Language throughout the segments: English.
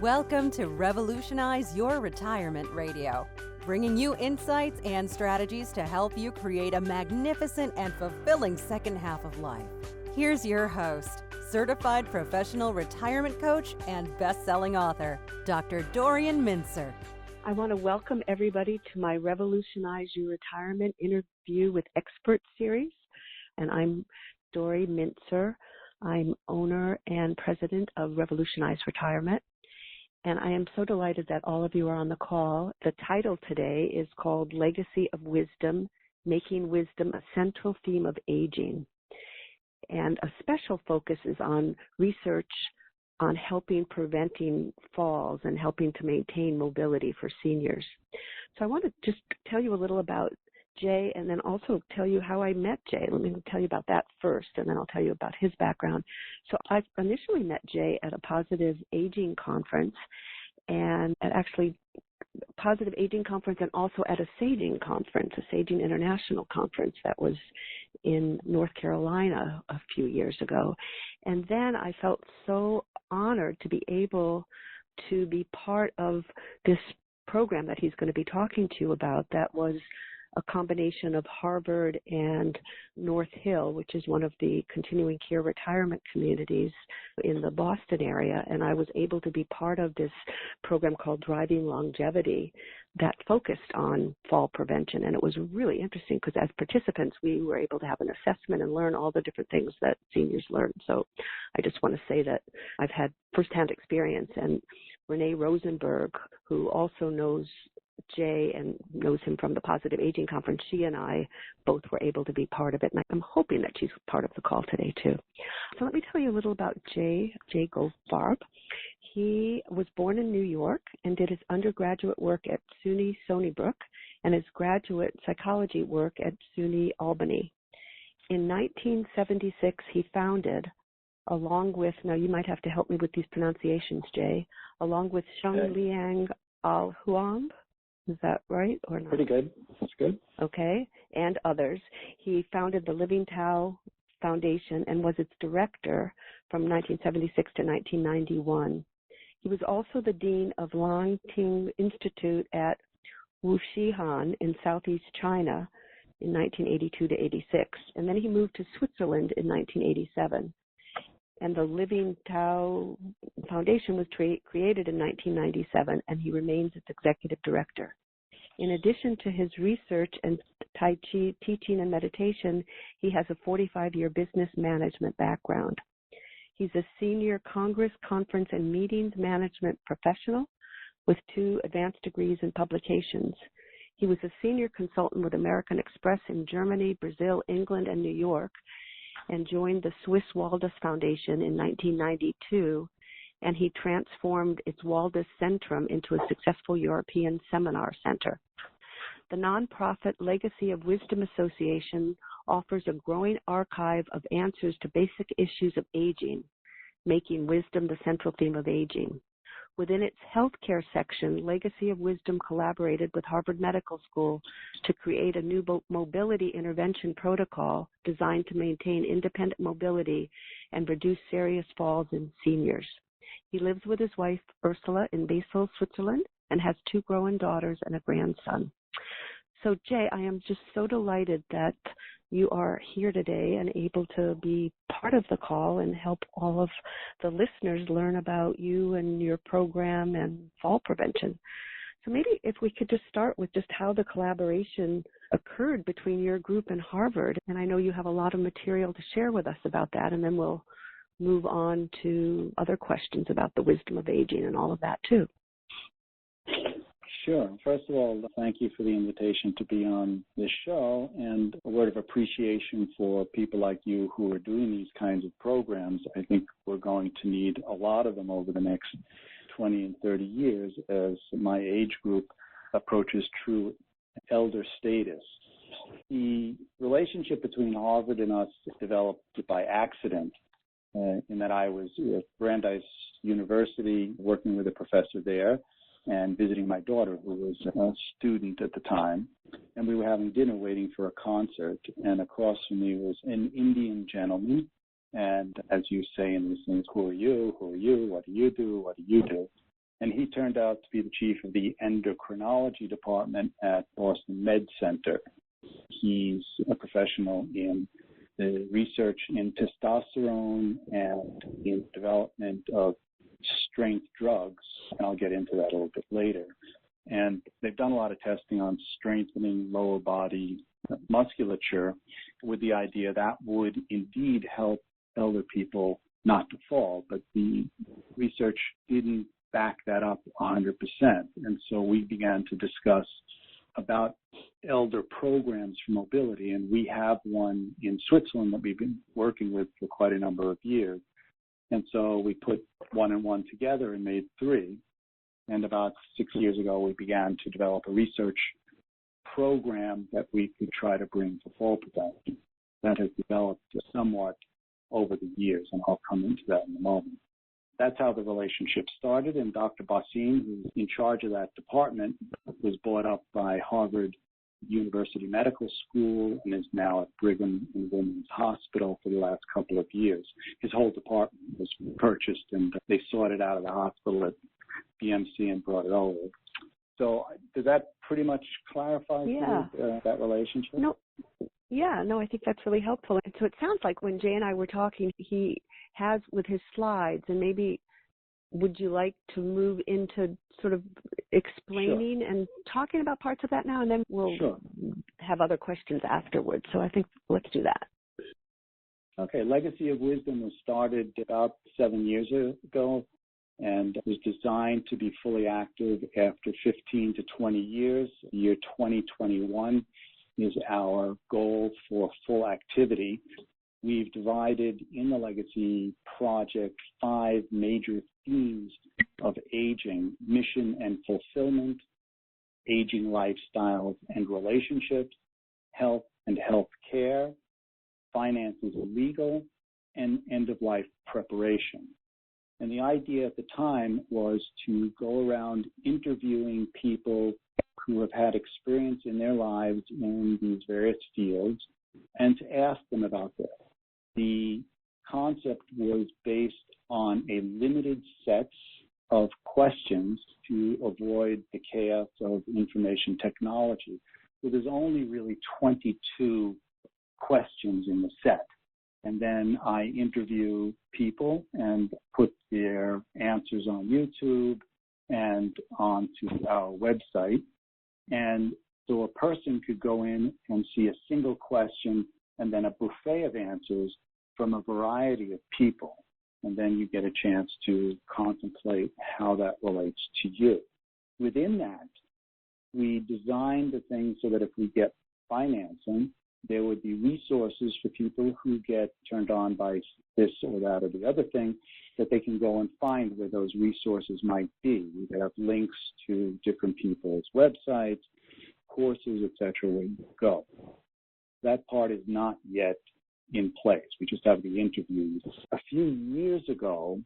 Welcome to Revolutionize Your Retirement Radio, bringing you insights and strategies to help you create a magnificent and fulfilling second half of life. Here's your host, certified professional retirement coach and best-selling author, Dr. Dorian Mintzer. I want to welcome everybody to my Revolutionize Your Retirement Interview with Experts series, and I'm Dorian Mintzer. I'm owner and president of Revolutionize Retirement. And I am so delighted that all of you are on the call. The title today is called Legacy of Wisdom, Making Wisdom a Central Theme of Aging. And a special focus is on research on preventing falls and helping to maintain mobility for seniors. So I want to just tell you a little about Jay and then also tell you how I met Jay. Let me tell you about that first, and then I'll tell you about his background. So I initially met Jay at a positive aging conference, and at actually positive aging conference and also at a Saging conference, a Saging International conference that was in North Carolina a few years ago. And then I felt so honored to be able to be part of this program that he's going to be talking to you about that was a combination of Harvard and North Hill, which is one of the continuing care retirement communities in the Boston area. And I was able to be part of this program called Driving Longevity that focused on fall prevention. And it was really interesting because as participants, we were able to have an assessment and learn all the different things that seniors learn. So I just want to say that I've had firsthand experience. And Renee Rosenberg, who also knows Jay and knows him from the Positive Aging Conference, she and I both were able to be part of it, and I'm hoping that she's part of the call today too. So let me tell you a little about Jay Goldfarb. He was born in New York and did his undergraduate work at SUNY Stony Brook and his graduate psychology work at SUNY Albany. In 1976, he founded, along with, now you might have to help me with these pronunciations, Jay, along with Sheng Liang Al-Huang. Is that right or not? Pretty good. That's good. Okay. And others. He founded the Living Tao Foundation and was its director from 1976 to 1991. He was also the dean of Langting Institute at Wuxian in southeast China in 1982 to 86. And then he moved to Switzerland in 1987. And the Living Tao Foundation was created in 1997, and he remains its executive director. In addition to his research and Tai Chi teaching and meditation, he has a 45-year business management background. He's a senior Congress, conference, and meetings management professional with 2 advanced degrees in publications. He was a senior consultant with American Express in Germany, Brazil, England, and New York, and joined the Swiss Waldus Foundation in 1992, and he transformed its Waldus Centrum into a successful European seminar center. The nonprofit Legacy of Wisdom Association offers a growing archive of answers to basic issues of aging, making wisdom the central theme of aging. Within its healthcare section, Legacy of Wisdom collaborated with Harvard Medical School to create a new mobility intervention protocol designed to maintain independent mobility and reduce serious falls in seniors. He lives with his wife, Ursula, in Basel, Switzerland, and has 2 grown daughters and a grandson. So, Jay, I am just so delighted that you are here today and able to be part of the call and help all of the listeners learn about you and your program and fall prevention. So maybe if we could just start with just how the collaboration occurred between your group and Harvard. And I know you have a lot of material to share with us about that, and then we'll move on to other questions about the wisdom of aging and all of that too. Sure. First of all, thank you for the invitation to be on this show, and a word of appreciation for people like you who are doing these kinds of programs. I think we're going to need a lot of them over the next 20 and 30 years as my age group approaches true elder status. The relationship between Harvard and us developed by accident in that I was at Brandeis University working with a professor there and visiting my daughter, who was a student at the time. And we were having dinner waiting for a concert, and across from me was an Indian gentleman. And as you say in these things, who are you? Who are you? What do you do? What do you do? And he turned out to be the chief of the endocrinology department at Boston Med Center. He's a professional in the research in testosterone and in development of strength drugs, and I'll get into that a little bit later. And they've done a lot of testing on strengthening lower body musculature with the idea that would indeed help elder people not to fall, but the research didn't back that up 100%. And so we began to discuss about elder programs for mobility, and we have one in Switzerland that we've been working with for quite a number of years. And so we put one and one together and made three. And about 6 years ago, we began to develop a research program that we could try to bring to fall prevention. That has developed somewhat over the years, and I'll come into that in a moment. That's how the relationship started, and Dr. Bateson, who's in charge of that department, was brought up by Harvard University Medical School and is now at Brigham and Women's Hospital for the last couple of years. His whole department was purchased, and they sorted out of the hospital at BMC and brought it over. So does that pretty much clarify that relationship? No, I think that's really helpful. And so it sounds like when Jay and I were talking, he has with his slides, and maybe would you like to move into sort of explaining and talking about parts of that now, and then we'll have other questions afterwards. So I think let's do that. Okay, Legacy of Wisdom was started about 7 years ago and was designed to be fully active after 15 to 20 years. The year 2021 is our goal for full activity. We've divided in the Legacy project 5 major themes of aging: mission and fulfillment, aging lifestyles and relationships, health and health care, finances and legal, and end-of-life preparation. And the idea at the time was to go around interviewing people who have had experience in their lives in these various fields and to ask them about this. The concept was based on a limited set of questions to avoid the chaos of information technology. So there's only really 22 questions in the set. And then I interview people and put their answers on YouTube and onto our website. And so a person could go in and see a single question and then a buffet of answers from a variety of people. And then you get a chance to contemplate how that relates to you. Within that, we designed the thing so that if we get financing, there would be resources for people who get turned on by this or that or the other thing that they can go and find where those resources might be. We have links to different people's websites, courses, etc., where you go. That part is not yet in place. We just have the interviews. A few years ago,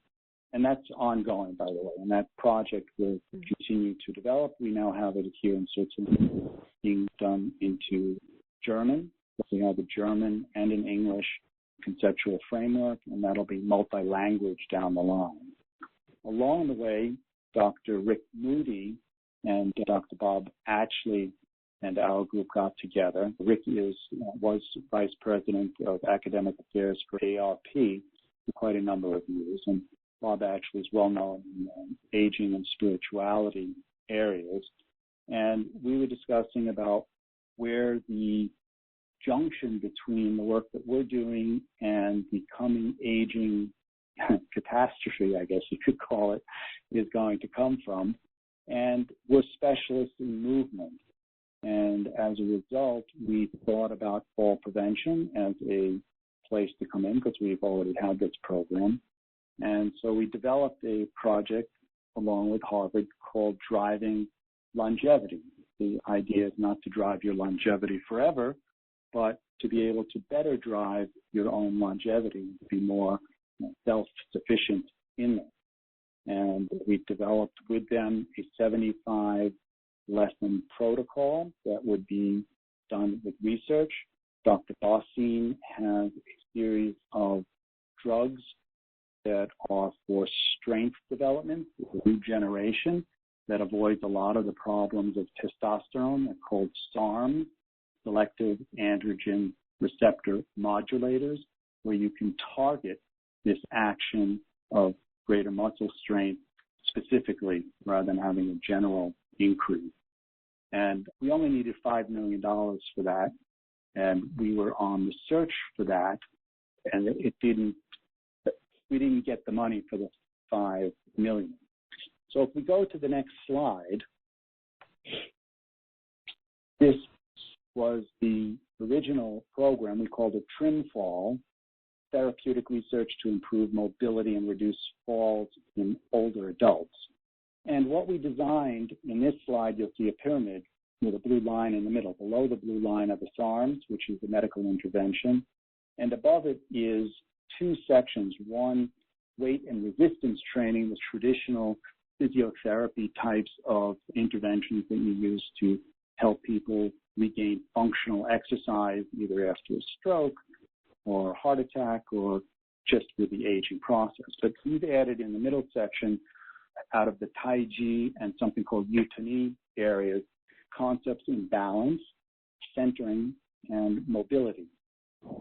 and that's ongoing, by the way, and that project will continue to develop. We now have it here in Switzerland being done into German. We have a German and an English conceptual framework, and that'll be multi-language down the line. Along the way, Dr. Rick Moody and Dr. Bob Atchley and our group got together. Rick was vice president of academic affairs for ARP for quite a number of years, and Bob Atchley is well known in aging and spirituality areas. And we were discussing about where the junction between the work that we're doing and the coming aging catastrophe, I guess you could call it, is going to come from. And we're specialists in movement. And as a result, we thought about fall prevention as a place to come in because we've already had this program. And so we developed a project along with Harvard called Driving Longevity. The idea is not to drive your longevity forever, but to be able to better drive your own longevity, to be more self-sufficient in it. And we developed with them a 75-lesson protocol that would be done with research. Dr. Bateson has a series of drugs that are for strength development, regeneration, that avoids a lot of the problems of testosterone. They're called SARMs, selective androgen receptor modulators, where you can target this action of greater muscle strength specifically rather than having a general increase. And we only needed $5 million for that, and we were on the search for that, and we didn't get the money for the $5 million. So if we go to the next slide, this was the original program. We called it TrimFall, Therapeutic Research to Improve Mobility and Reduce Falls in Older Adults. And what we designed, in this slide, you'll see a pyramid with a blue line in the middle. Below the blue line are the SARMs, which is the medical intervention. And above it is two sections. One, weight and resistance training, the traditional physiotherapy types of interventions that you use to help people regain functional exercise, either after a stroke or a heart attack or just with the aging process. But we've added in the middle section, out of the Tai Chi and something called Yutani areas, concepts in balance, centering, and mobility,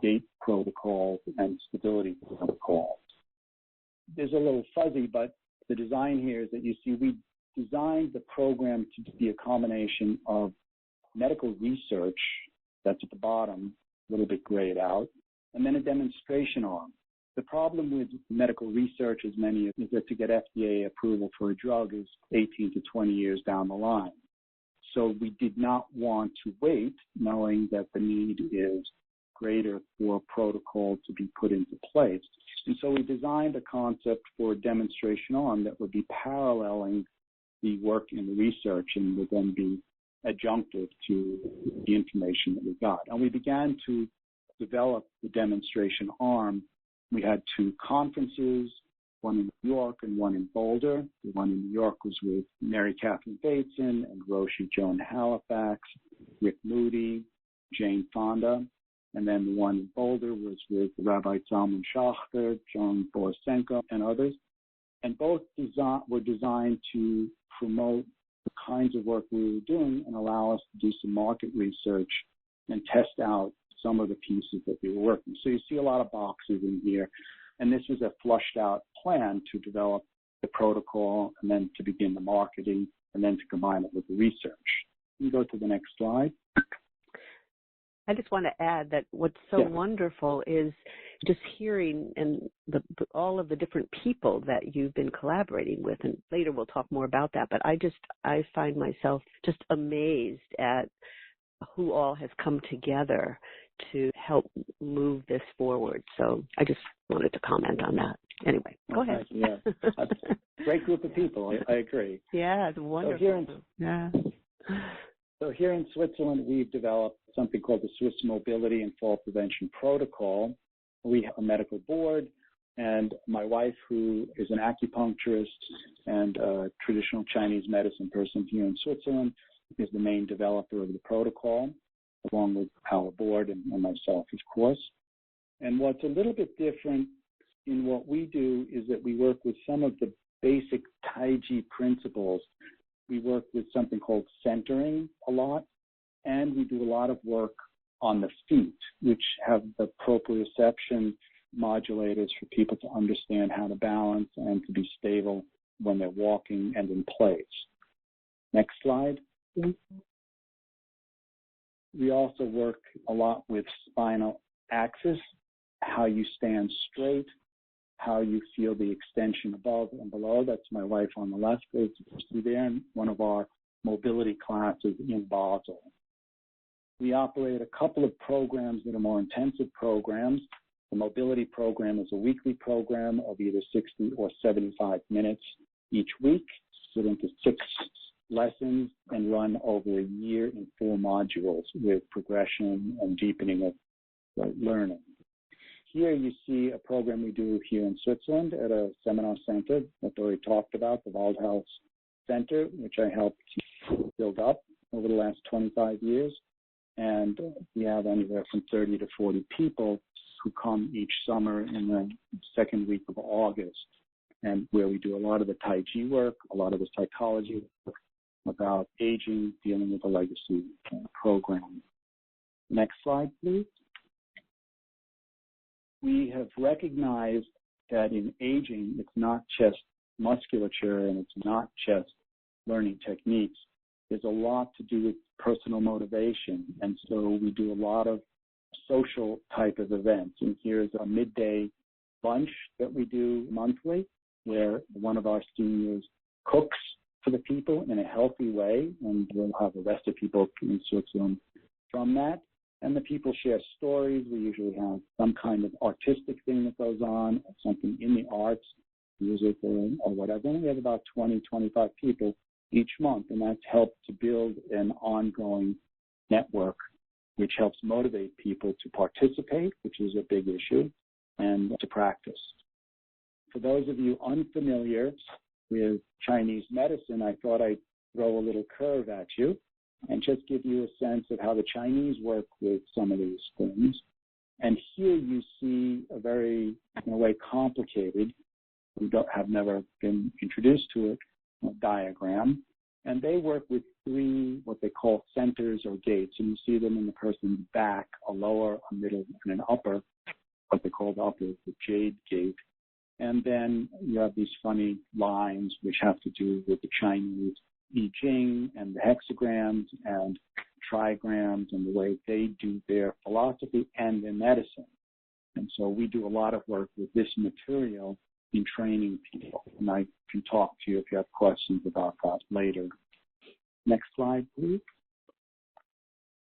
gait protocols, and stability protocols. There's a little fuzzy, but the design here is that you see we designed the program to be a combination of medical research, that's at the bottom, a little bit grayed out, and then a demonstration arm. The problem with medical research, as many, is that to get FDA approval for a drug is 18 to 20 years down the line. So we did not want to wait, knowing that the need is greater for a protocol to be put into place. And so we designed a concept for a demonstration arm that would be paralleling the work in the research and would then be adjunctive to the information that we got. And we began to develop the demonstration arm. We had two conferences, one in New York and one in Boulder. The one in New York was with Mary Catherine Bateson and Roshi Joan Halifax, Rick Moody, Jane Fonda. And then the one in Boulder was with Rabbi Zalman Schachter, John Borisenko, and others. And both were designed to promote the kinds of work we were doing and allow us to do some market research and test out some of the pieces that we were working. So you see a lot of boxes in here. And this was a flushed out plan to develop the protocol and then to begin the marketing and then to combine it with the research. You can go to the next slide. I just want to add that what's so wonderful is just hearing and all of the different people that you've been collaborating with, and later we'll talk more about that, but I find myself just amazed at who all has come together to help move this forward. So I just wanted to comment on that. Anyway, go ahead. Yeah, great group of people. I agree. Yeah, it's wonderful. So here in Switzerland, we've developed something called the Swiss Mobility and Fall Prevention Protocol. We have a medical board, and my wife, who is an acupuncturist and a traditional Chinese medicine person here in Switzerland, is the main developer of the protocol, along with our board and myself, of course. And what's a little bit different in what we do is that we work with some of the basic Tai Chi principles. We work with something called centering a lot, and we do a lot of work on the feet, which have the proprioception modulators for people to understand how to balance and to be stable when they're walking and in place. Next slide. We also work a lot with spinal axis, how you stand straight, how you feel the extension above and below. That's my wife on the left. As you see there in one of our mobility classes in Basel. We operate a couple of programs that are more intensive programs. The mobility program is a weekly program of either 60 or 75 minutes each week, split into 6 lessons and run over a year in 4 modules with progression and deepening of learning. Here you see a program we do here in Switzerland at a seminar center that Dori talked about, the Waldhaus Center, which I helped build up over the last 25 years. And we have anywhere from 30 to 40 people who come each summer in the second week of August, and where we do a lot of the Tai Chi work, a lot of the psychology work about aging, dealing with the legacy program. Next slide, please. We have recognized that in aging, it's not just musculature and it's not just learning techniques. There's a lot to do with personal motivation, and so we do a lot of social type of events. And here's a midday lunch that we do monthly, where one of our seniors cooks for the people in a healthy way, and we'll have the rest of people in Switzerland from that. And the people share stories. We usually have some kind of artistic thing that goes on, something in the arts, music or whatever. And we have about 20, 25 people each month, and that's helped to build an ongoing network which helps motivate people to participate, which is a big issue, and to practice. For those of you unfamiliar with Chinese medicine, I thought I'd throw a little curve at you and just give you a sense of how the Chinese work with some of these things. And here you see a very, in a way, complicated, we have never been introduced to it, diagram. And they work with three, what they call centers or gates. And you see them in the person's back, a lower, a middle, and an upper. What they call the upper is the jade gate. And then you have these funny lines which have to do with the Chinese I Ching and the hexagrams and trigrams and the way they do their philosophy and their medicine. And so we do a lot of work with this material in training people. And I can talk to you if you have questions about that later. Next slide, please.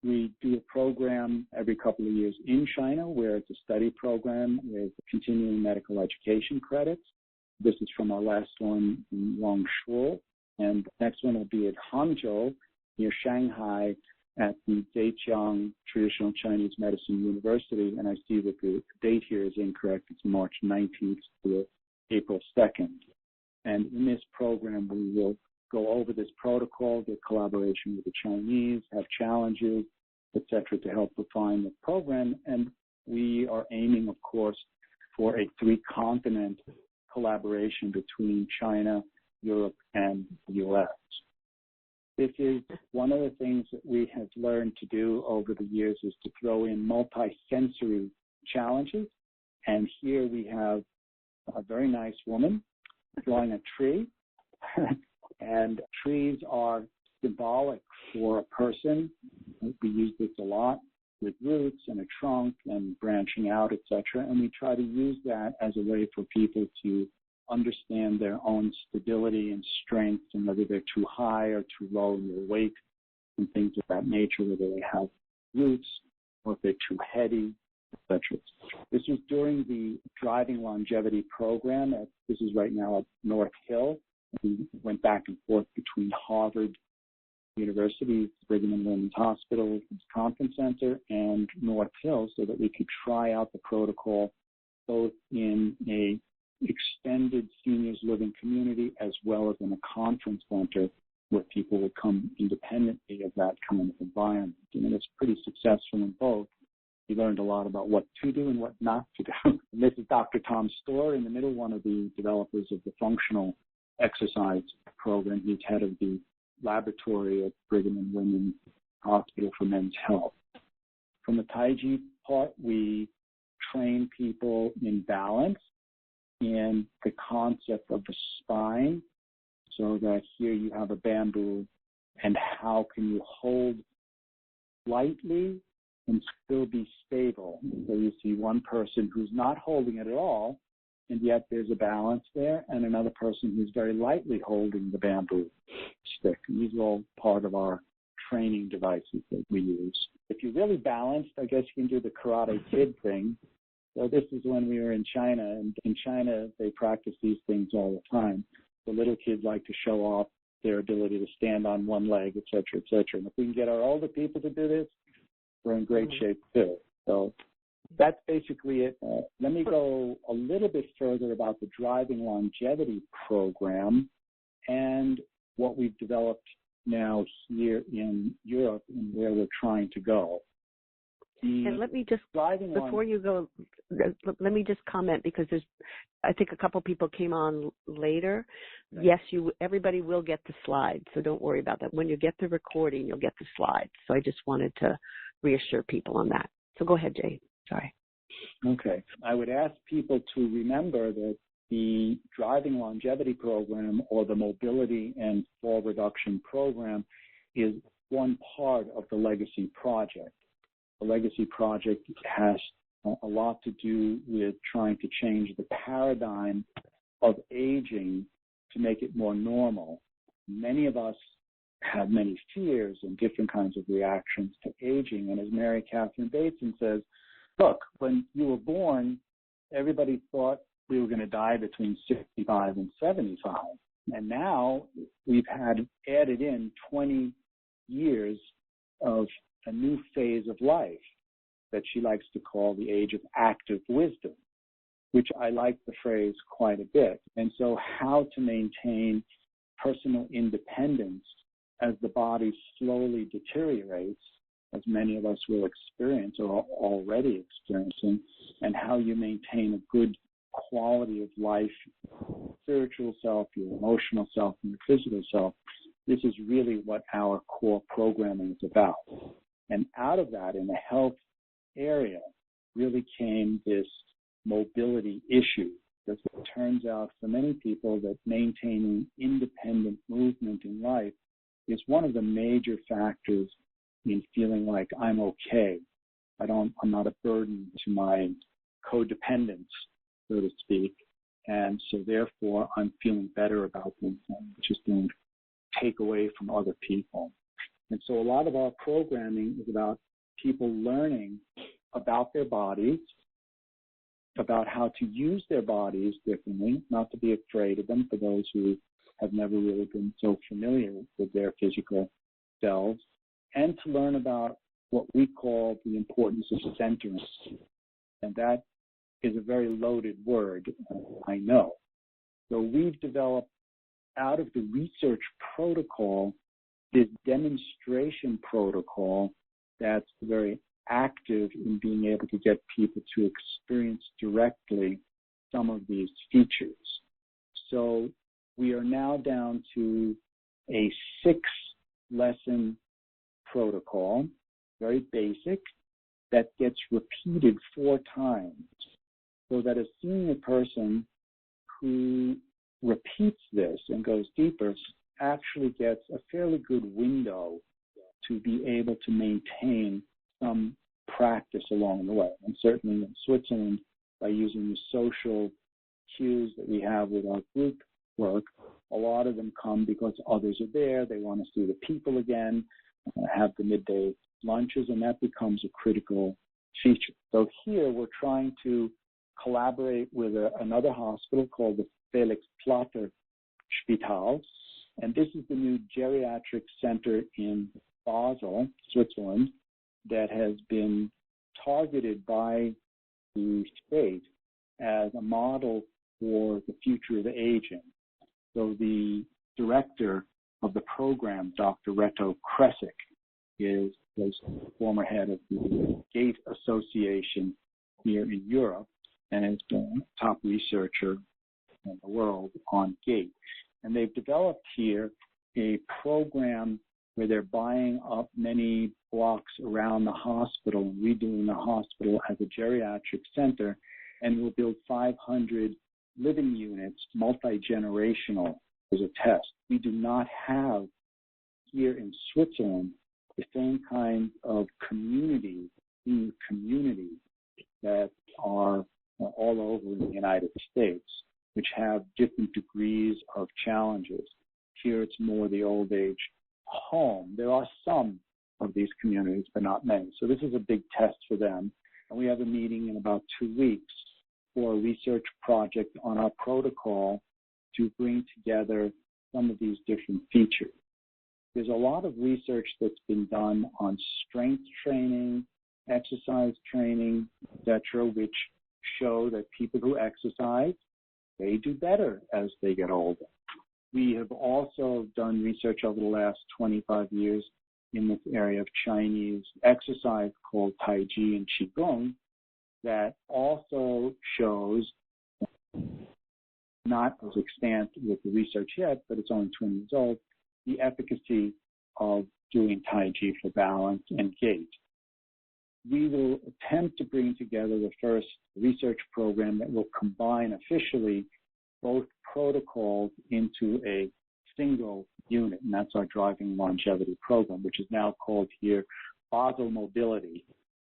We do a program every couple of years in China where it's a study program with continuing medical education credits. This is from our last one in Longshuo. And the next one will be at Hangzhou near Shanghai at the Zhejiang Traditional Chinese Medicine University. And I see that the date here is incorrect. It's March 19th to April 2nd. And in this program, we will go over this protocol, get collaboration with the Chinese, have challenges, etc., to help refine the program. And we are aiming, of course, for a three-continent collaboration between China, Europe, and the U.S. This is one of the things that we have learned to do over the years is to throw in multi-sensory challenges. And here we have a very nice woman drawing a tree. And trees are symbolic for a person. We use this a lot with roots and a trunk and branching out, etc. And we try to use that as a way for people to understand their own stability and strength and whether they're too high or too low in their weight and things of that nature, whether they have roots or if they're too heady, etc. This was during the driving longevity program. This is right now at North Hill. We went back and forth between Harvard University, Brigham and Women's Hospital, Conference Center, and North Hill so that we could try out the protocol both in a extended seniors living community as well as in a conference center where people would come independently of that kind of environment. And it was pretty successful in both. We learned a lot about what to do and what not to do. And this is Dr. Tom Storr in the middle, one of the developers of the functional exercise program. He's head of the laboratory at Brigham and Women's Hospital for Men's Health. From the Taiji part, we train people in balance and the concept of the spine, so that here you have a bamboo and how can you hold lightly and still be stable. So you see one person who's not holding it at all, and yet there's a balance there, and another person who's very lightly holding the bamboo stick. And these are all part of our training devices that we use. If you're really balanced, I guess you can do the Karate Kid thing. So this is when we were in China, and in China they practice these things all the time. The little kids like to show off their ability to stand on one leg, et cetera, et cetera. And if we can get our older people to do this, we're in great shape too. So that's basically it. Let me go a little bit further about the driving longevity program and what we've developed now here in Europe and where we're trying to go. And let me just, before you go, let me just comment, because I think a couple people came on later. Right. Yes, everybody will get the slides, so don't worry about that. When you get the recording, you'll get the slides. So I just wanted to reassure people on that. So go ahead, Jay. Sorry. Okay. I would ask people to remember that the Driving Longevity Program, or the Mobility and Fall Reduction Program, is one part of the Legacy Project. The Legacy Project has a lot to do with trying to change the paradigm of aging to make it more normal. Many of us have many fears and different kinds of reactions to aging. And as Mary Catherine Bateson says, look, when you were born, everybody thought we were going to die between 65 and 75. And now we've added in 20 years of a new phase of life that she likes to call the age of active wisdom, which I like the phrase quite a bit. And so how to maintain personal independence as the body slowly deteriorates, as many of us will experience or are already experiencing, and how you maintain a good quality of life, spiritual self, your emotional self, and your physical self. This is really what our core programming is about. And out of that, in the health area, really came this mobility issue, because it turns out for many people that maintaining independent movement in life is one of the major factors in feeling like I'm okay. I'm not a burden to my codependence, so to speak, and so therefore I'm feeling better about things and just don't take away from other people. And so a lot of our programming is about people learning about their bodies, about how to use their bodies differently, not to be afraid of them for those who have never really been so familiar with their physical selves, and to learn about what we call the importance of centering. And that is a very loaded word, I know. So we've developed out of the research protocol this demonstration protocol that's very active in being able to get people to experience directly some of these features. So we are now down to a 6-lesson protocol, very basic, that gets repeated 4 times, so that a senior person who repeats this and goes deeper actually gets a fairly good window to be able to maintain some practice along the way. And certainly in Switzerland, by using the social cues that we have with our group work, a lot of them come because others are there, they want to see the people again, have the midday lunches, and that becomes a critical feature. So here we're trying to collaborate with another hospital called the Felix Platter Spital, and this is the new geriatric center in Basel, Switzerland, that has been targeted by the state as a model for the future of aging. So the director of the program, Dr. Reto Kressik, was the former head of the Gait Association here in Europe, and is the top researcher in the world on gait. And they've developed here a program where they're buying up many blocks around the hospital and redoing the hospital as a geriatric center, and will build 500 living units, multi-generational, as a test. We do not have here in Switzerland the same kind of communities that are all over in the United States, which have different degrees of challenges. Here it's more the old age home. There are some of these communities, but not many. So this is a big test for them. And we have a meeting in about 2 weeks for a research project on our protocol to bring together some of these different features. There's a lot of research that's been done on strength training, exercise training, etc., which show that people who exercise, they do better as they get older. We have also done research over the last 25 years in this area of Chinese exercise called Tai Chi and Qigong that also shows, not as extant with the research yet, but it's only 20 years old, the efficacy of doing Tai Chi for balance and gait. We will attempt to bring together the first research program that will combine officially both protocols into a single unit, and that's our Driving Longevity program, which is now called here Basel Mobility,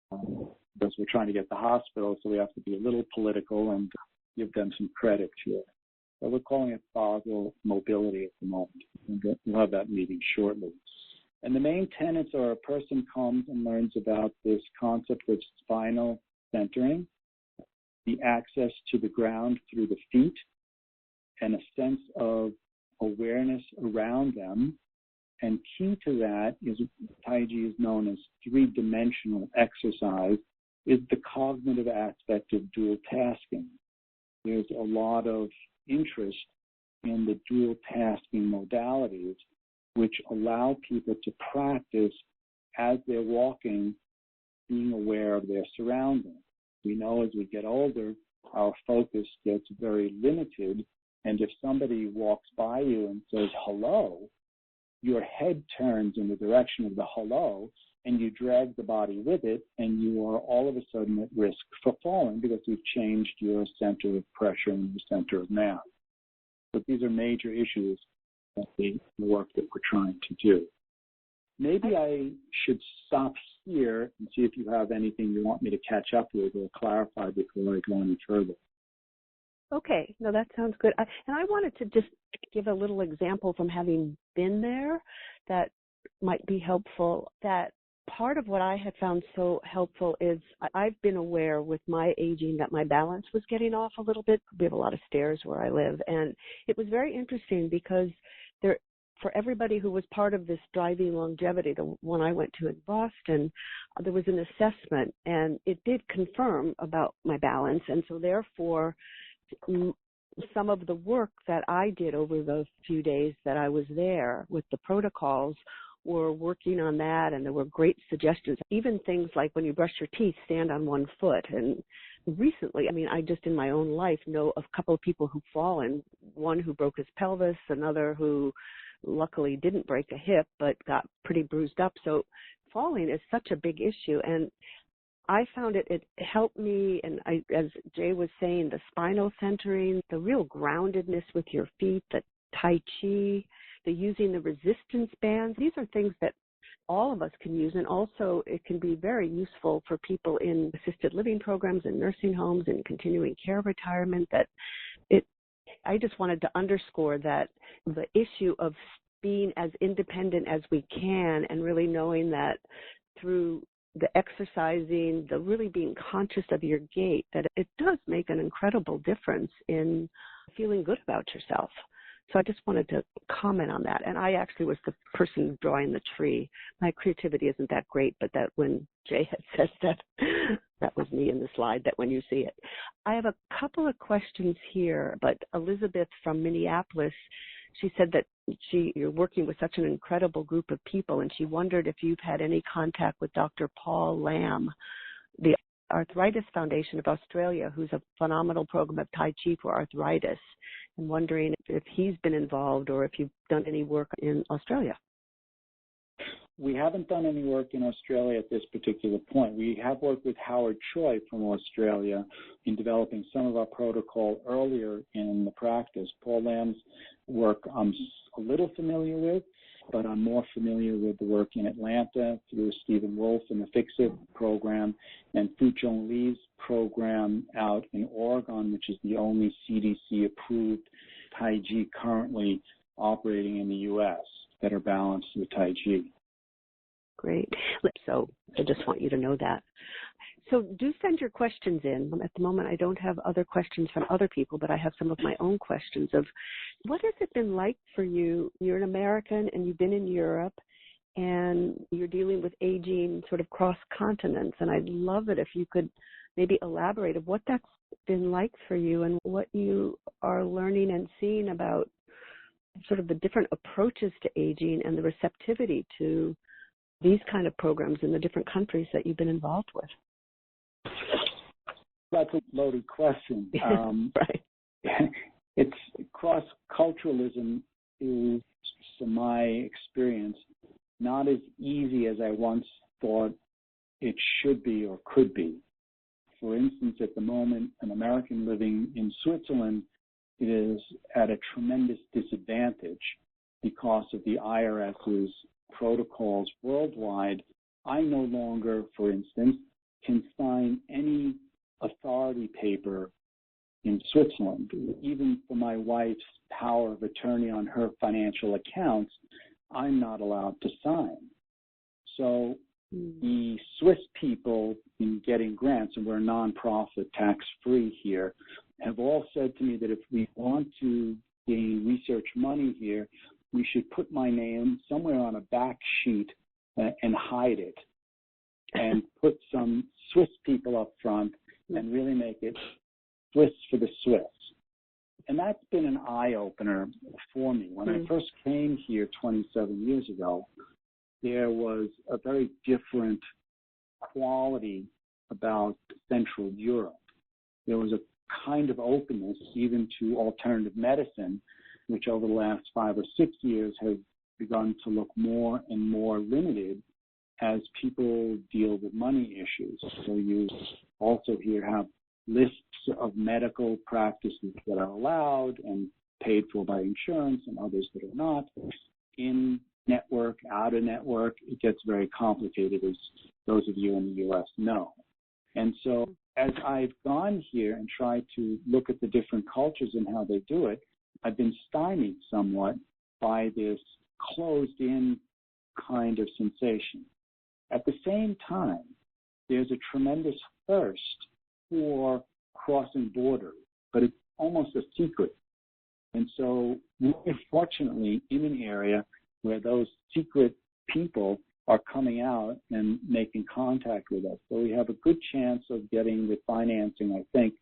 because we're trying to get the hospital, so we have to be a little political and give them some credit here. So we're calling it Basel Mobility at the moment. We'll have that meeting shortly. And the main tenets are a person comes and learns about this concept of spinal centering, the access to the ground through the feet, and a sense of awareness around them. And key to that is Tai Chi is known as three-dimensional exercise, is the cognitive aspect of dual tasking. There's a lot of interest in the dual tasking modalities, which allow people to practice as they're walking, being aware of their surroundings. We know as we get older, our focus gets very limited, and if somebody walks by you and says hello, your head turns in the direction of the hello, and you drag the body with it, and you are all of a sudden at risk for falling because you've changed your center of pressure and your center of mass. But these are major issues of the work that we're trying to do. Maybe I should stop here and see if you have anything you want me to catch up with or clarify before I go any further. Okay, no, that sounds good. And I wanted to just give a little example from having been there that might be helpful. That part of what I had found so helpful is I've been aware with my aging that my balance was getting off a little bit. We have a lot of stairs where I live, and it was very interesting because for everybody who was part of this Driving Longevity, the one I went to in Boston, there was an assessment, and it did confirm about my balance. And so therefore, some of the work that I did over those few days that I was there with the protocols were working on that, and there were great suggestions. Even things like when you brush your teeth, stand on one foot. And recently, I just in my own life know of a couple of people who've fallen, one who broke his pelvis, another who luckily didn't break a hip but got pretty bruised up. So falling is such a big issue, and I found it helped me, and as Jay was saying, the spinal centering, the real groundedness with your feet, the Tai Chi, the using the resistance bands. These are things that all of us can use, and also it can be very useful for people in assisted living programs and nursing homes and continuing care retirement. I just wanted to underscore that the issue of being as independent as we can and really knowing that through the exercising, the really being conscious of your gait, that it does make an incredible difference in feeling good about yourself. So I just wanted to comment on that. And I actually was the person drawing the tree. My creativity isn't that great, but that when Jay had said that was me in the slide, that when you see it. I have a couple of questions here, but Elizabeth from Minneapolis, she said that you're working with such an incredible group of people, and she wondered if you've had any contact with Dr. Paul Lamb, the Arthritis Foundation of Australia, who's a phenomenal program of Tai Chi for arthritis, and wondering if he's been involved or if you've done any work in Australia. We haven't done any work in Australia at this particular point. We have worked with Howard Choi from Australia in developing some of our protocol earlier in the practice. Paul Lamb's work I'm a little familiar with, but I'm more familiar with the work in Atlanta through Stephen Wolf and the Fix-It program, and Fu-Chong Lee's program out in Oregon, which is the only CDC-approved Tai Chi currently operating in the U.S. that are balanced with Tai Chi. Great. So I just want you to know that. So do send your questions in. At the moment, I don't have other questions from other people, but I have some of my own questions of what has it been like for you? You're an American and you've been in Europe and you're dealing with aging sort of cross continents. And I'd love it if you could maybe elaborate of what that's been like for you and what you are learning and seeing about sort of the different approaches to aging and the receptivity to these kind of programs in the different countries that you've been involved with? That's a loaded question. Right. It's cross-culturalism is, from my experience, not as easy as I once thought it should be or could be. For instance, at the moment, an American living in Switzerland is at a tremendous disadvantage because of the IRS's protocols worldwide. I no longer, for instance, can sign any authority paper in Switzerland. Even for my wife's power of attorney on her financial accounts, I'm not allowed to sign. So the Swiss people in getting grants, and we're a nonprofit, tax-free here, have all said to me that if we want to gain research money here, we should put my name somewhere on a back sheet and hide it, and put some Swiss people up front and really make it Swiss for the Swiss. And that's been an eye-opener for me. When I first came here 27 years ago, there was a very different quality about Central Europe. There was a kind of openness even to alternative medicine, which over the last 5 or 6 years has begun to look more and more limited as people deal with money issues. So you also here have lists of medical practices that are allowed and paid for by insurance and others that are not. In network, out of network, it gets very complicated, as those of you in the U.S. know. And so as I've gone here and tried to look at the different cultures and how they do it, I've been stymied somewhat by this closed-in kind of sensation. At the same time, there's a tremendous thirst for crossing borders, but it's almost a secret. And so we're fortunately in an area where those secret people are coming out and making contact with us. So we have a good chance of getting the financing, I think,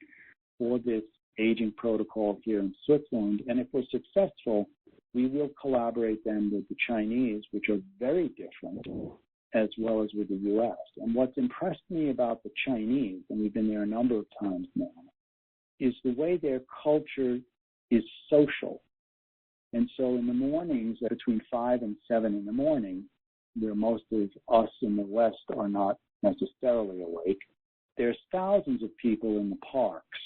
for this aging protocol here in Switzerland. And if we're successful, we will collaborate then with the Chinese, which are very different, as well as with the U.S. And what's impressed me about the Chinese, and we've been there a number of times now, is the way their culture is social. And so in the mornings, between 5 and 7 in the morning, where most of us in the West are not necessarily awake, there's thousands of people in the parks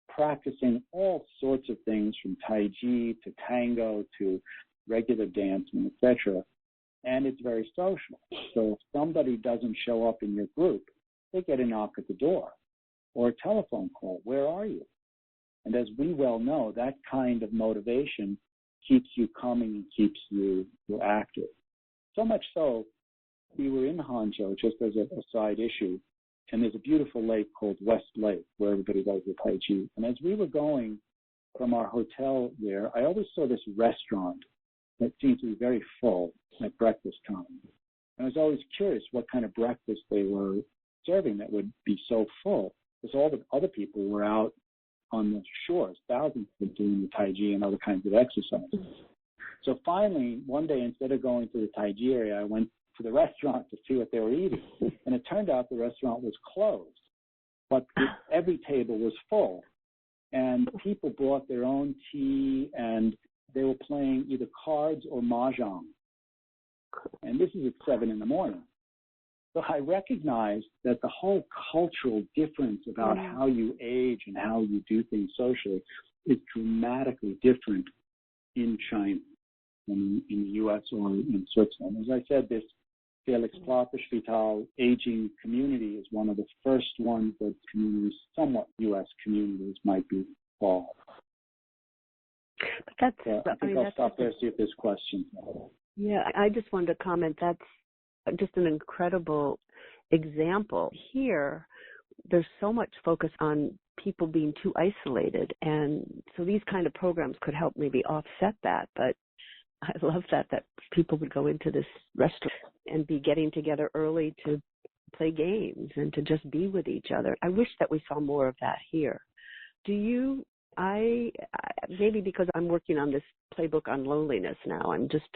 practicing all sorts of things, from Tai Chi to tango to regular dancing, etc. And it's very social. So if somebody doesn't show up in your group, they get a knock at the door or a telephone call. Where are you? And as we well know, that kind of motivation keeps you coming and keeps you active. So much so, we were in Hangzhou, just as a side issue, and there's a beautiful lake called West Lake where everybody does the Tai Chi. And as we were going from our hotel there, I always saw this restaurant that seemed to be very full at breakfast time. And I was always curious what kind of breakfast they were serving that would be so full, because all the other people were out on the shores, thousands were doing the Tai Chi and other kinds of exercises. So finally, one day, instead of going to the Tai Chi area, I went to the restaurant to see what they were eating. And it turned out the restaurant was closed, but every table was full. And people brought their own tea, and they were playing either cards or mahjong. And this is at 7 in the morning. So I recognized that the whole cultural difference about how you age and how you do things socially is dramatically different in China than in the U.S. or in Switzerland. As I said, this Felix Plater-Spital aging community is one of the first ones that communities, somewhat U.S. communities, might be involved. But I think I'll stop there, see if there's questions. Yeah, I just wanted to comment, that's just an incredible example. Here, there's so much focus on people being too isolated, and so these kind of programs could help maybe offset that. But I love that people would go into this restaurant and be getting together early to play games and to just be with each other. I wish that we saw more of that here. Maybe because I'm working on this playbook on loneliness now, I'm just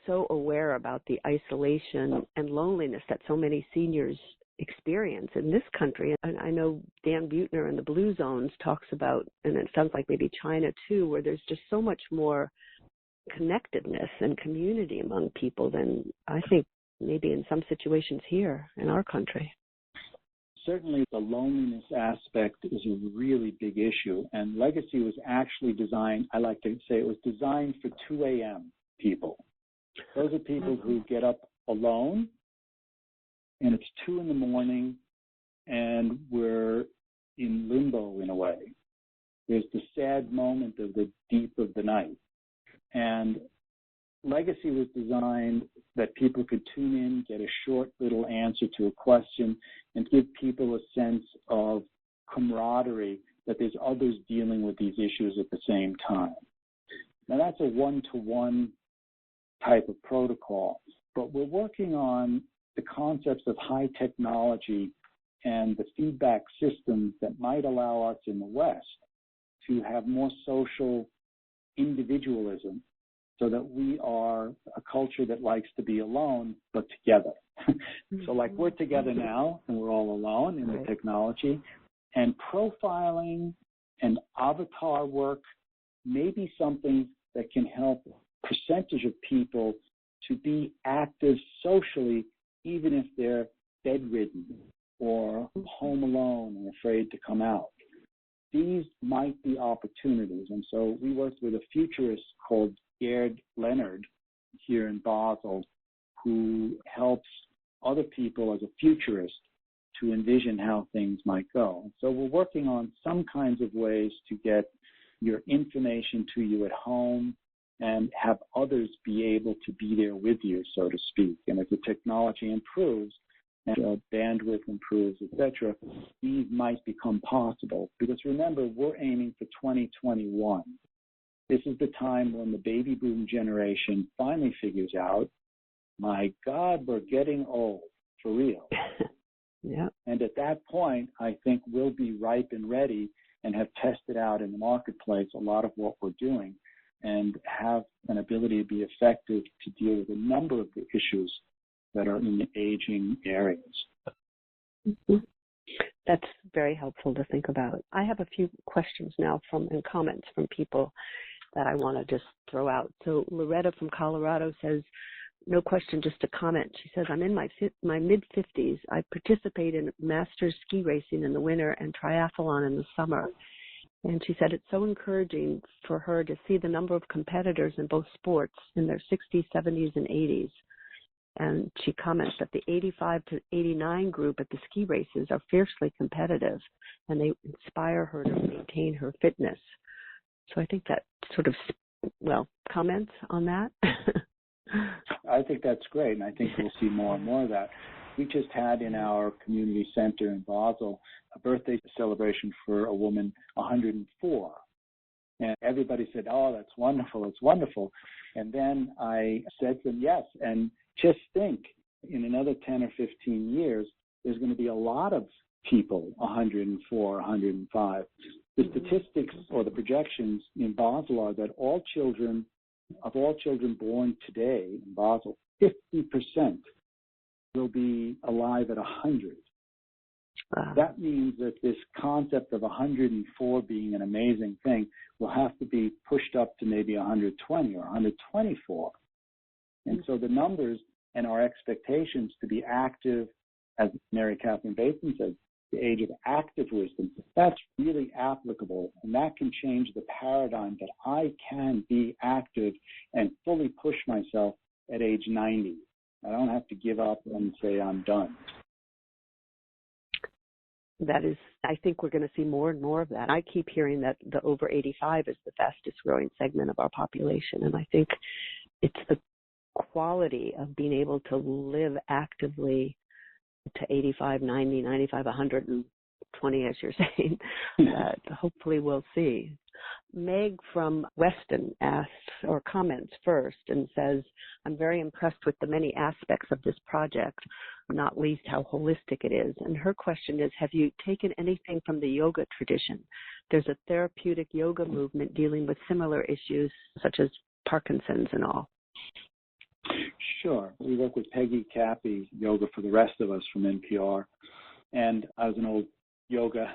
so aware about the isolation and loneliness that so many seniors experience in this country. And I know Dan Buettner in the Blue Zones talks about, and it sounds like maybe China too, where there's just so much more connectedness and community among people than I think maybe in some situations here in our country. Certainly the loneliness aspect is a really big issue, and Legacy was actually designed, I like to say it was designed for 2 a.m. people. Those are people who get up alone, and it's 2 in the morning, and we're in limbo in a way. There's the sad moment of the deep of the night. And Legacy was designed that people could tune in, get a short little answer to a question, and give people a sense of camaraderie, that there's others dealing with these issues at the same time. Now, that's a one-to-one type of protocol, but we're working on the concepts of high technology and the feedback systems that might allow us in the West to have more social individualism, so that we are a culture that likes to be alone but together. So like we're together now and we're all alone in the technology, and profiling and avatar work may be something that can help a percentage of people to be active socially, even if they're bedridden or home alone and afraid to come out. These might be opportunities. And so we worked with a futurist called Gerd Leonard here in Basel, who helps other people as a futurist to envision how things might go. So we're working on some kinds of ways to get your information to you at home and have others be able to be there with you, so to speak. And as the technology improves and bandwidth improves, etc., these might become possible. Because remember, we're aiming for 2021. This is the time when the baby boom generation finally figures out, my God, we're getting old, for real. Yeah. And at that point, I think we'll be ripe and ready and have tested out in the marketplace a lot of what we're doing and have an ability to be effective to deal with a number of the issues that are in the aging areas. Mm-hmm. That's very helpful to think about. I have a few questions now and comments from people that I want to just throw out. So Loretta from Colorado says, no question, just a comment. She says, I'm in my mid-50s. I participate in masters ski racing in the winter and triathlon in the summer. And she said it's so encouraging for her to see the number of competitors in both sports in their 60s, 70s, and 80s. And she comments that the 85 to 89 group at the ski races are fiercely competitive, and they inspire her to maintain her fitness. So I think that sort of, comments on that? I think that's great, and I think we'll see more and more of that. We just had in our community center in Basel a birthday celebration for a woman, 104. And everybody said, oh, that's wonderful, it's wonderful. And then I said to them, yes, and just think, in another 10 or 15 years, there's going to be a lot of people, 104, 105. The statistics or the projections in Basel are that all children born today in Basel, 50% will be alive at 100. Wow. That means that this concept of 104 being an amazing thing will have to be pushed up to maybe 120 or 124. And so the numbers and our expectations to be active, as Mary Catherine Bateson said, the age of active wisdom, that's really applicable. And that can change the paradigm that I can be active and fully push myself at age 90. I don't have to give up and say I'm done. That is, I think we're going to see more and more of that. I keep hearing that the over 85 is the fastest growing segment of our population. And I think it's the quality of being able to live actively to 85, 90, 95, 120, as you're saying, that hopefully we'll see. Meg from Weston asks or comments first and says, I'm very impressed with the many aspects of this project, not least how holistic it is. And her question is, have you taken anything from the yoga tradition? There's a therapeutic yoga movement dealing with similar issues such as Parkinson's and all. Sure. We work with Peggy Cappy, Yoga for the Rest of Us from NPR. And I was an old yoga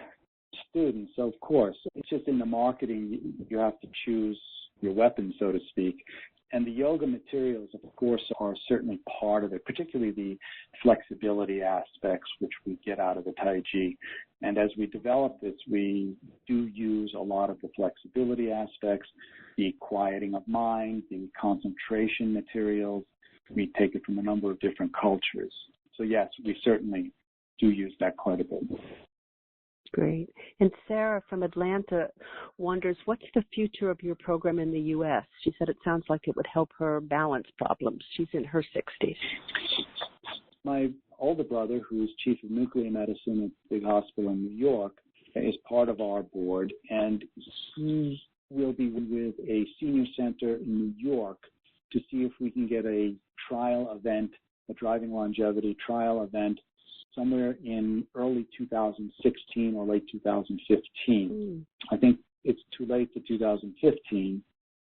student, so of course, it's just in the marketing, you have to choose your weapon, so to speak. And the yoga materials, of course, are certainly part of it, particularly the flexibility aspects, which we get out of the Tai Chi. And as we develop this, we do use a lot of the flexibility aspects, the quieting of mind, the concentration materials. We take it from a number of different cultures. So yes, we certainly do use that quite a bit. Great. And Sarah from Atlanta wonders, what's the future of your program in the U.S.? She said it sounds like it would help her balance problems. She's in her 60s. My older brother, who's chief of nuclear medicine at a big hospital in New York, is part of our board, and he will be with a senior center in New York to see if we can get a trial event, a driving longevity trial event, somewhere in early 2016 or late 2015. I think it's too late for 2015,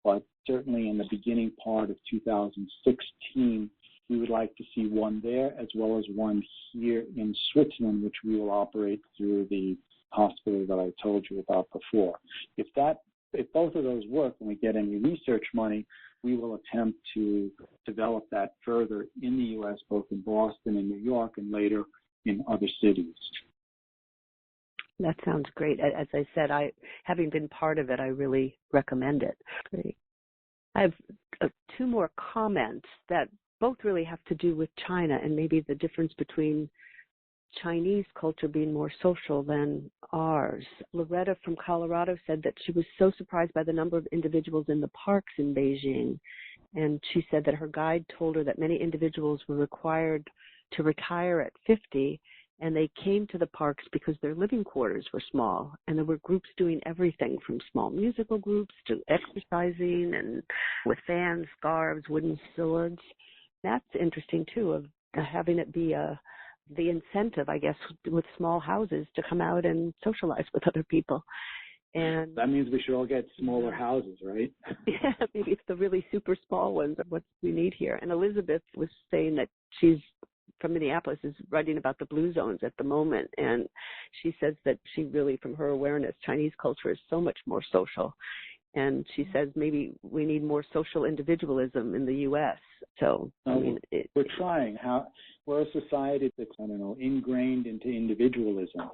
but certainly in the beginning part of 2016, we would like to see one there as well as one here in Switzerland, which we will operate through the hospital that I told you about before. If both of those work and we get any research money, we will attempt to develop that further in the U.S., both in Boston and New York, and later in other cities. That sounds great. As I said, having been part of it, I really recommend it. Great. I have two more comments that both really have to do with China and maybe the difference between Chinese culture being more social than ours. Loretta from Colorado said that she was so surprised by the number of individuals in the parks in Beijing, and she said that her guide told her that many individuals were required to retire at 50, and they came to the parks because their living quarters were small, and there were groups doing everything from small musical groups to exercising and with fans, scarves, wooden swords. That's interesting, too, of having it be the incentive, I guess, with small houses to come out and socialize with other people. And that means we should all get smaller houses, right? Yeah, maybe it's the really super small ones are what we need here. And Elizabeth was saying that she's from Minneapolis is writing about the blue zones at the moment, and she says that she really, from her awareness, Chinese culture is so much more social. And she says maybe we need more social individualism in the U.S. So, we're trying. We're a society that's, ingrained into individualism.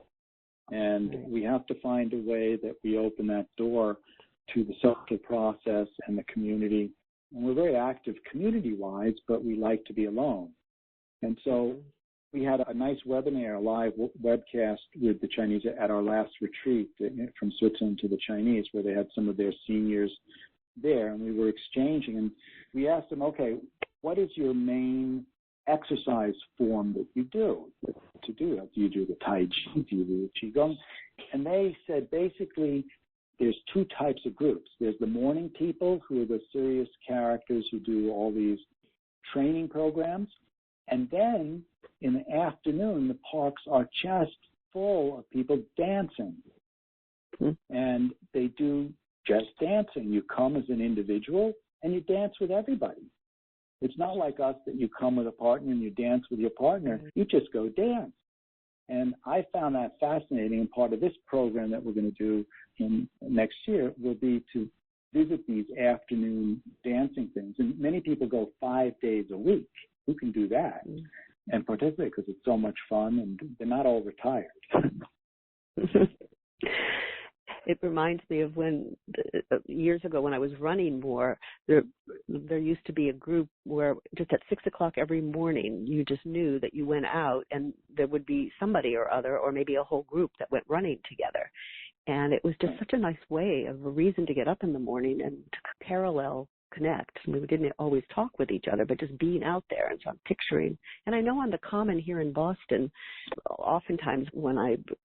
And we have to find a way that we open that door to the social process and the community. And we're very active community-wise, but we like to be alone. And so we had a nice webinar, a live webcast with the Chinese at our last retreat from Switzerland to the Chinese, where they had some of their seniors there, and we were exchanging. And we asked them, okay, what is your main exercise form that you do to do that? Do you do the Tai Chi? Do you do the Qigong? And they said basically there's two types of groups. There's the morning people who are the serious characters who do all these training programs. And then in the afternoon, the parks are just full of people dancing. And they do just dancing. You come as an individual and you dance with everybody. It's not like us that you come with a partner and you dance with your partner. You just go dance. And I found that fascinating. And part of this program that we're going to do in next year will be to visit these afternoon dancing things. And many people go 5 days a week. Who can do that and participate because it's so much fun, and they're not all retired. It reminds me of when years ago when I was running more, there used to be a group where just at 6 o'clock every morning you just knew that you went out and there would be somebody or other or maybe a whole group that went running together. And it was just such a nice way of a reason to get up in the morning and to parallel connect. I mean, we didn't always talk with each other, but just being out there. And so I'm picturing, and I know on the Common here in Boston, oftentimes when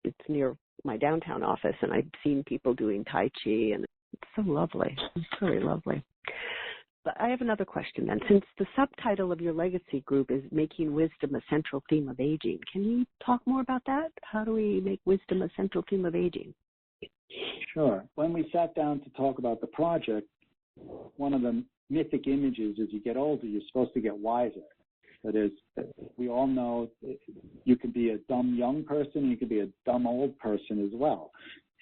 it's near my downtown office, and I've seen people doing Tai Chi, and it's so lovely. It's very lovely. But I have another question then. Since the subtitle of your legacy group is Making Wisdom a Central Theme of Aging, can you talk more about that? How do we make wisdom a central theme of aging? Sure. When we sat down to talk about the project, one of the mythic images, as you get older, you're supposed to get wiser. That is, we all know you can be a dumb young person, and you can be a dumb old person as well.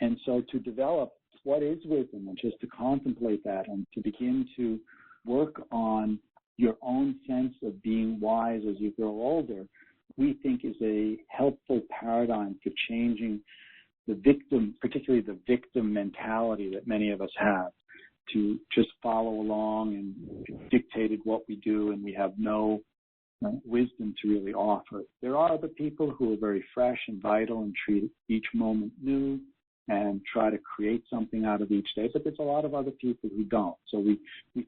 And so to develop what is wisdom, and just to contemplate that, and to begin to work on your own sense of being wise as you grow older, we think is a helpful paradigm for changing the victim, particularly the victim mentality that many of us have, to just follow along and dictated what we do, and we have no wisdom to really offer. There are other people who are very fresh and vital and treat each moment new and try to create something out of each day, but there's a lot of other people who don't. So we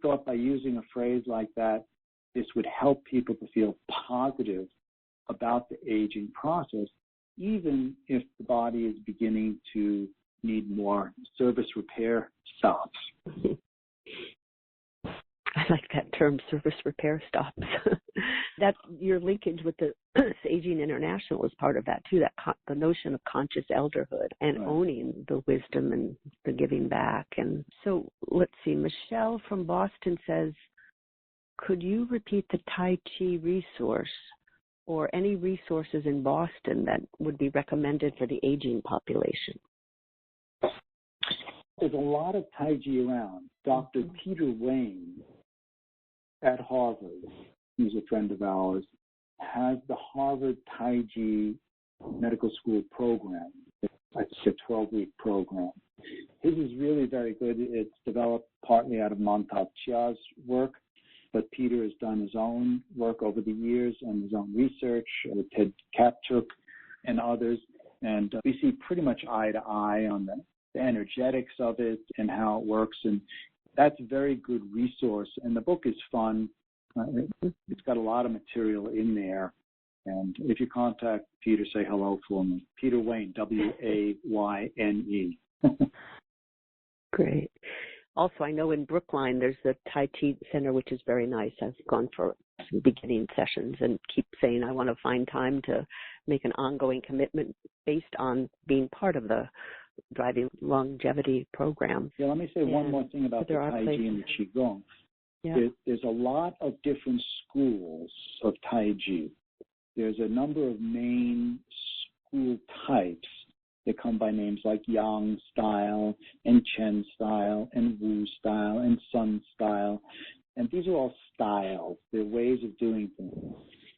thought by using a phrase like that, this would help people to feel positive about the aging process, even if the body is beginning to need more service repair stops. I like that term, service repair stops. That your linkage with the Aging International is part of that too. That the notion of conscious elderhood and owning the wisdom and the giving back. And so let's see. Michelle from Boston says, "Could you repeat the Tai Chi resource or any resources in Boston that would be recommended for the aging population?" There's a lot of Tai Chi around. Dr. Peter Wayne at Harvard, who's a friend of ours, has the Harvard Tai Chi Medical School program. It's a 12-week program. His is really very good. It's developed partly out of Montauk Chia's work, but Peter has done his own work over the years and his own research with Ted Kapchuk and others, and we see pretty much eye to eye on the energetics of it and how it works, and that's a very good resource. And the book is fun. It's got a lot of material in there. And if you contact Peter, say hello for me. Peter Wayne, W-A-Y-N-E. Great. Also, I know in Brookline there's the Tai Chi Center, which is very nice. I've gone for some beginning sessions and keep saying I want to find time to make an ongoing commitment based on being part of the Driving Longevity program. Yeah, let me say one more thing about the Tai Chi and the Qigong. Yeah. There's a lot of different schools of Tai Chi. There's a number of main school types that come by names like Yang style and Chen style and Wu style and Sun style. And these are all styles. They're ways of doing things.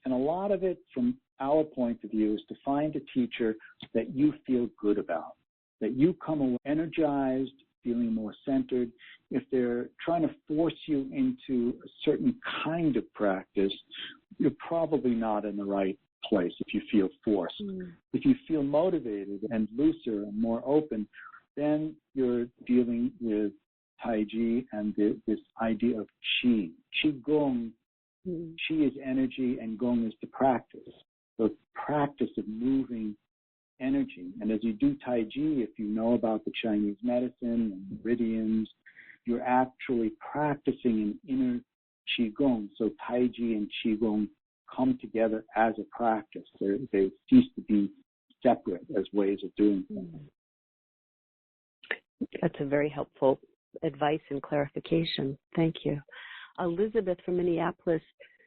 And a lot of it, from our point of view, is to find a teacher that you feel good about, that you come away energized, feeling more centered. If they're trying to force you into a certain kind of practice, you're probably not in the right place if you feel forced. If you feel motivated and looser and more open, then you're dealing with Tai Chi and this idea of Qi. Qigong, Qi is energy and Gong is the practice. The practice of moving energy. And as you do Tai Chi, if you know about the Chinese medicine and meridians, you're actually practicing an inner Qigong. So Tai Chi and Qigong come together as a practice. They cease to be separate as ways of doing things. That's a very helpful advice and clarification. Thank you. Elizabeth from Minneapolis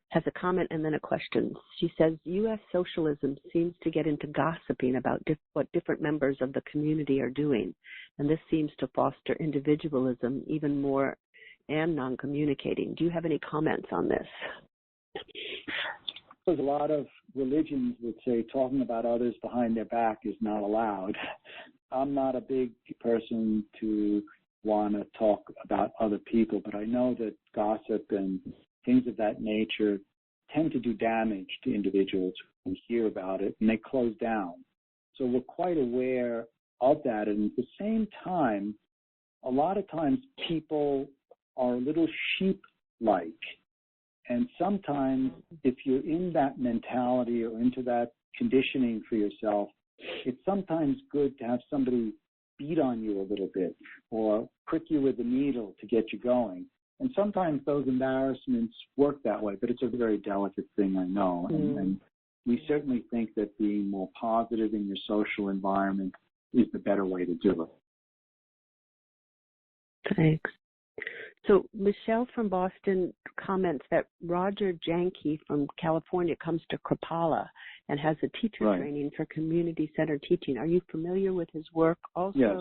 has a comment and then a question. She says, U.S. socialism seems to get into gossiping about what different members of the community are doing, and this seems to foster individualism even more and non-communicating. Do you have any comments on this? There's a lot of religions would say talking about others behind their back is not allowed. I'm not a big person to want to talk about other people, but I know that gossip and things of that nature tend to do damage to individuals who hear about it, and they close down. So we're quite aware of that. And at the same time, a lot of times people are a little sheep-like. And sometimes if you're in that mentality or into that conditioning for yourself, it's sometimes good to have somebody beat on you a little bit or prick you with a needle to get you going. And sometimes those embarrassments work that way, but it's a very delicate thing, I know. And we certainly think that being more positive in your social environment is the better way to do it. Thanks. So Michelle from Boston comments that Roger Janke from California comes to Kripalu and has a teacher training for community-centered teaching. Are you familiar with his work? Also, yes.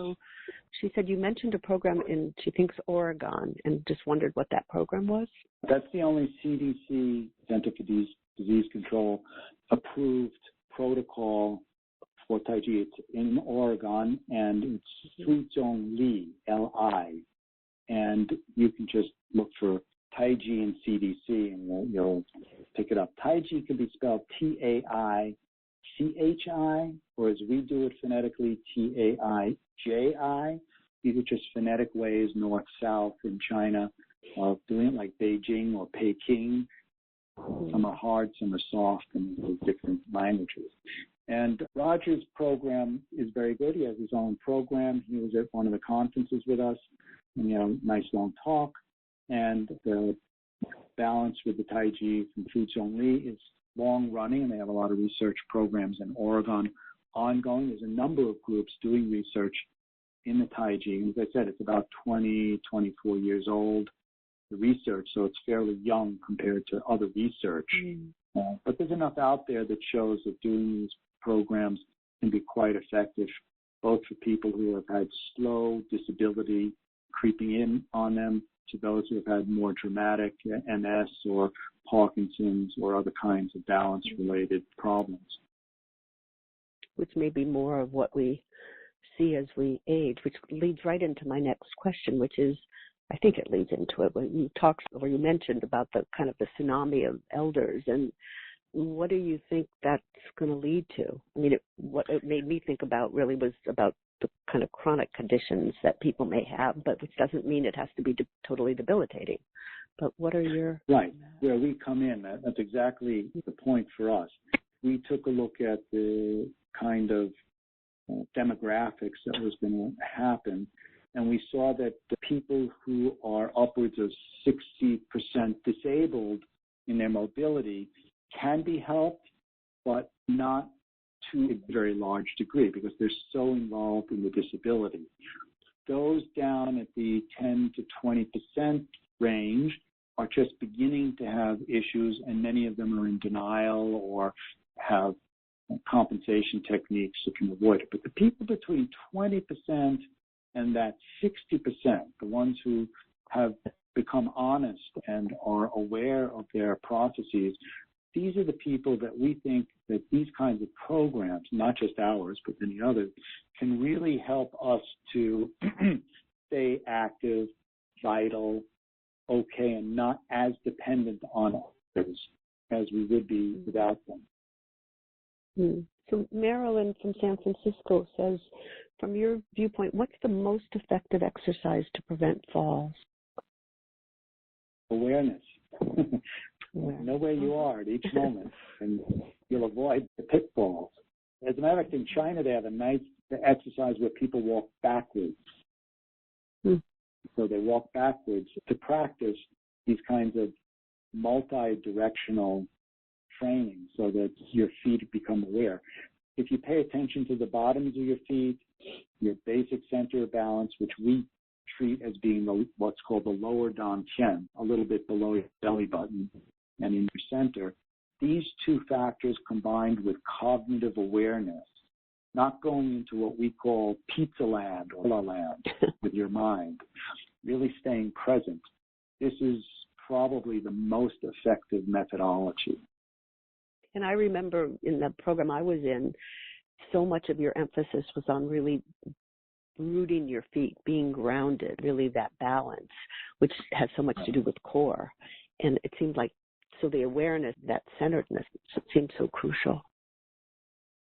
She said you mentioned a program in, she thinks, Oregon, and just wondered what that program was. That's the only CDC, Center for Disease Control, approved protocol for Taiji. It's in Oregon, and it's Fuzhong Li, L-I. And you can just look for Taiji and CDC, and you'll pick it up. Taiji can be spelled T-A-I-C-H-I, or as we do it phonetically, T-A-I-J-I. These are just phonetic ways, north-south in China, of doing it, like Beijing or Peking. Some are hard, some are soft, and those different languages. And Roger's program is very good. He has his own program. He was at one of the conferences with us, and he had a nice long talk. And the balance with the Taiji from Fuzhong Li is long running, and they have a lot of research programs in Oregon ongoing. There's a number of groups doing research in the Taiji. And as I said, it's about 20, 24 years old, the research, so it's fairly young compared to other research. But there's enough out there that shows that doing these programs can be quite effective, both for people who have had slow disability creeping in on them, to those who have had more dramatic MS or Parkinson's or other kinds of balance-related problems. Which may be more of what we see as we age, which leads right into my next question, which is, I think it leads into it, when you talked, or you mentioned about the kind of the tsunami of elders, and what do you think that's going to lead to? I mean, what it made me think about really was about the kind of chronic conditions that people may have, but which doesn't mean it has to be totally debilitating. But what are your... Right, where we come in, that's exactly the point for us. We took a look at the kind of demographics that was going to happen, and we saw that the people who are upwards of 60% disabled in their mobility can be helped, but not to a very large degree because they're so involved in the disability. Those down at the 10 to 20% range are just beginning to have issues, and many of them are in denial or have compensation techniques that can avoid it. But the people between 20% and that 60%, the ones who have become honest and are aware of their processes, these are the people that we think that these kinds of programs, not just ours, but many others, can really help us to stay active, vital, okay, and not as dependent on others as we would be without them. So Marilyn from San Francisco says, from your viewpoint, what's the most effective exercise to prevent falls? Awareness. Know where you are at each moment, and you'll avoid the pitfalls. As a matter of fact, in China, they have a nice exercise where people walk backwards. So they walk backwards to practice these kinds of multi-directional training so that your feet become aware. If you pay attention to the bottoms of your feet, your basic center of balance, which we treat as being what's called the lower dantian, a little bit below your belly button and in your center, these two factors combined with cognitive awareness, not going into what we call pizza land or la land with your mind, really staying present. This is probably the most effective methodology. And I remember in the program I was in, so much of your emphasis was on really rooting your feet, being grounded, really that balance, which has so much to do with core. And it seemed like, so the awareness, that centeredness, seemed so crucial.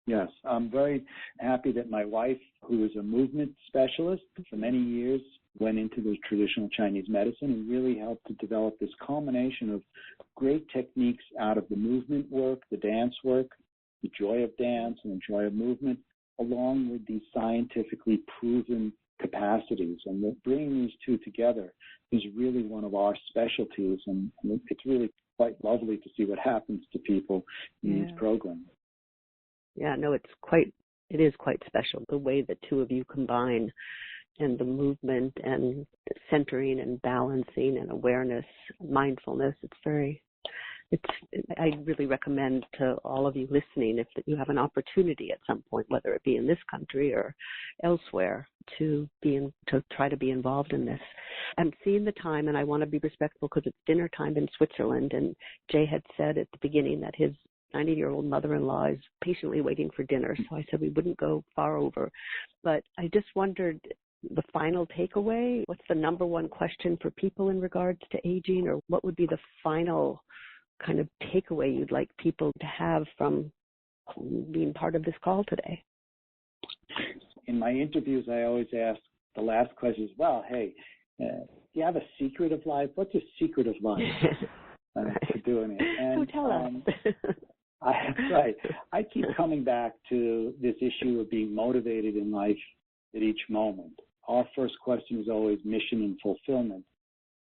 Yes, I'm very happy that my wife, who is a movement specialist for many years, went into the traditional Chinese medicine and really helped to develop this combination of great techniques out of the movement work, the dance work, the joy of dance and the joy of movement, along with these scientifically proven capacities. And bringing these two together is really one of our specialties, and it's really quite lovely to see what happens to people in these programs. Yeah, no, it is quite special, the way the two of you combine and the movement and centering and balancing and awareness, mindfulness. I really recommend to all of you listening, if you have an opportunity at some point, whether it be in this country or elsewhere, to try to be involved in this. I'm seeing the time, and I want to be respectful because it's dinner time in Switzerland, and Jay had said at the beginning that his 90-year-old mother-in-law is patiently waiting for dinner, so I said we wouldn't go far over. But I just wondered, the final takeaway, what's the number one question for people in regards to aging, or what would be the final kind of takeaway you'd like people to have from being part of this call today? In my interviews, I always ask the last question is, well, hey, do you have a secret of life? What's your secret of life for doing it? And, tell us. Right. I keep coming back to this issue of being motivated in life at each moment. Our first question is always mission and fulfillment.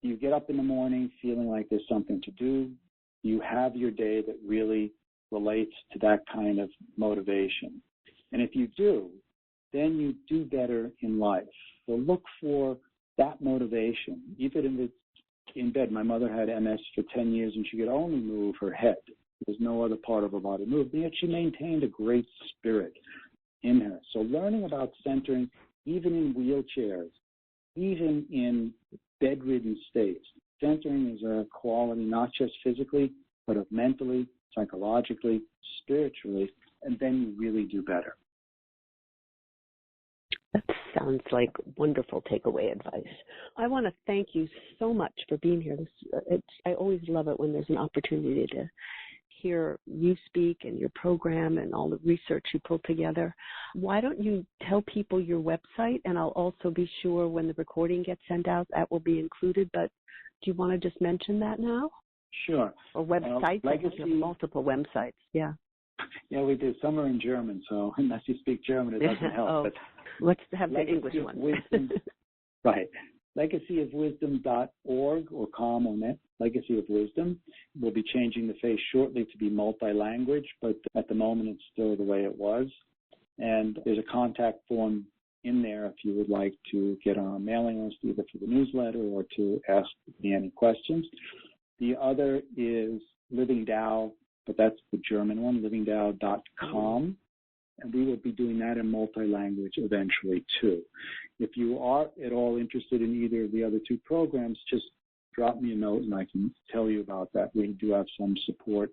You get up in the morning feeling like there's something to do. You have your day that really relates to that kind of motivation. And if you do, then you do better in life. So look for that motivation. Even if it's in bed, my mother had MS for 10 years and she could only move her head. There's no other part of her body moved, and yet she maintained a great spirit in her. So learning about centering, even in wheelchairs, even in bedridden states, centering is a quality not just physically, but of mentally, psychologically, spiritually, and then you really do better. That sounds like wonderful takeaway advice. I want to thank you so much for being here. I always love it when there's an opportunity to hear you speak and your program and all the research you pull together. Why don't you tell people your website, and I'll also be sure when the recording gets sent out that will be included, but do you want to just mention that now? Sure. Or websites? Legacy, multiple websites, yeah. Yeah, we do. Some are in German, so unless you speak German, it doesn't help. Oh, but let's have the English one. Wisdom, right. Legacyofwisdom.org or com on it. Legacy of Wisdom. We'll be changing the face shortly to be multi-language, but at the moment it's still the way it was. And there's a contact form in there if you would like to get on our mailing list, either for the newsletter or to ask me any questions. The other is Living Tao, but that's the German one, livingtao.com. And we will be doing that in multi-language eventually, too. If you are at all interested in either of the other two programs, just drop me a note and I can tell you about that. We do have some support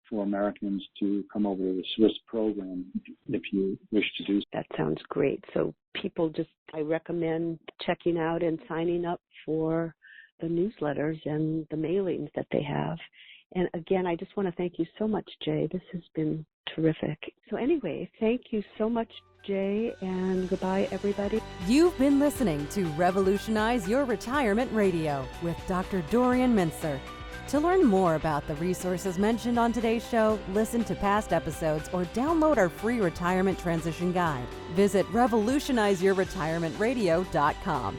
for Americans to come over to the Swiss program if you wish to do so. That sounds great. So people I recommend checking out and signing up for the newsletters and the mailings that they have. And again, I just want to thank you so much, Jay. This has been terrific. So anyway, thank you so much, Jay, and goodbye, everybody. You've been listening to Revolutionize Your Retirement Radio with Dr. Dorian Mintzer. To learn more about the resources mentioned on today's show, listen to past episodes, or download our free retirement transition guide, visit revolutionizeyourretirementradio.com.